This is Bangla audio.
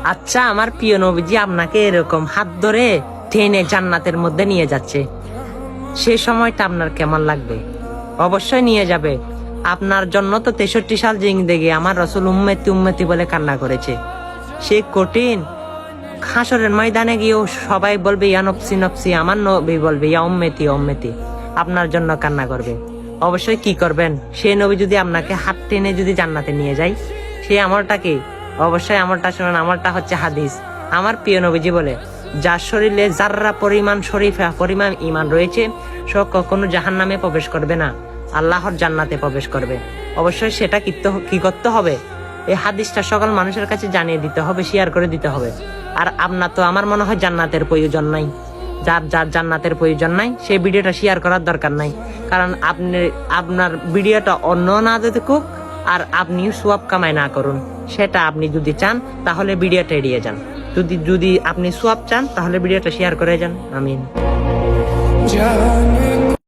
আচ্ছা, আমার প্রিয় নবীজি আপনাকে এরকম হাত ধরে টেনে জান্নাতের মধ্যে নিয়ে যাচ্ছে, সে সময়টা আপনার কেমন লাগবে? অবশ্যই নিয়ে যাবে। আপনার জন্য তো 63 সাল জিন্দেগি আমার রসুল উম্মতি উম্মতি বলে কান্না করেছে। সে কঠিন হাসরের ময়দানে গিয়েও সবাই বলবে ইয়া নফসি নফসি, আমার নবী বলবে ইয়া উম্মতি উম্মতি, আপনার জন্য কান্না করবে। অবশ্যই কি করবেন? সে নবী যদি আপনাকে হাত টেনে যদি জান্নাতে নিয়ে যায়, সে আমলটা কি? অবশ্যই আমলটা শুনুন। আমলটা হচ্ছে হাদিস। আমার প্রিয় নবীজি বলে, যার শরীরে যাররা পরিমাণ শরীফা পরিমাণ ইমান রয়েছে, সে কখনো জাহান্নামে প্রবেশ করবে না, আল্লাহর জান্নাতে প্রবেশ করবে। অবশ্যই সেটা কি করতে হবে? এই হাদিসটা সকল মানুষের কাছে জানিয়ে দিতে হবে, শেয়ার করে দিতে হবে। আর আপনার তো আমার মনে হয় জান্নাতের প্রয়োজন নাই। যার যার জান্নাতের প্রয়োজন নাই, সেই ভিডিওটা শেয়ার করার দরকার নাই। কারণ আপনার ভিডিওটা অন্য না দেখুক, আর আপনিও সোয়াব কামাই না করুন। সেটা আপনি যদি চান তাহলে ভিডিওটা এড়িয়ে যান। যদি আপনি সোয়াব চান তাহলে ভিডিওটা শেয়ার করে যান। আমিন।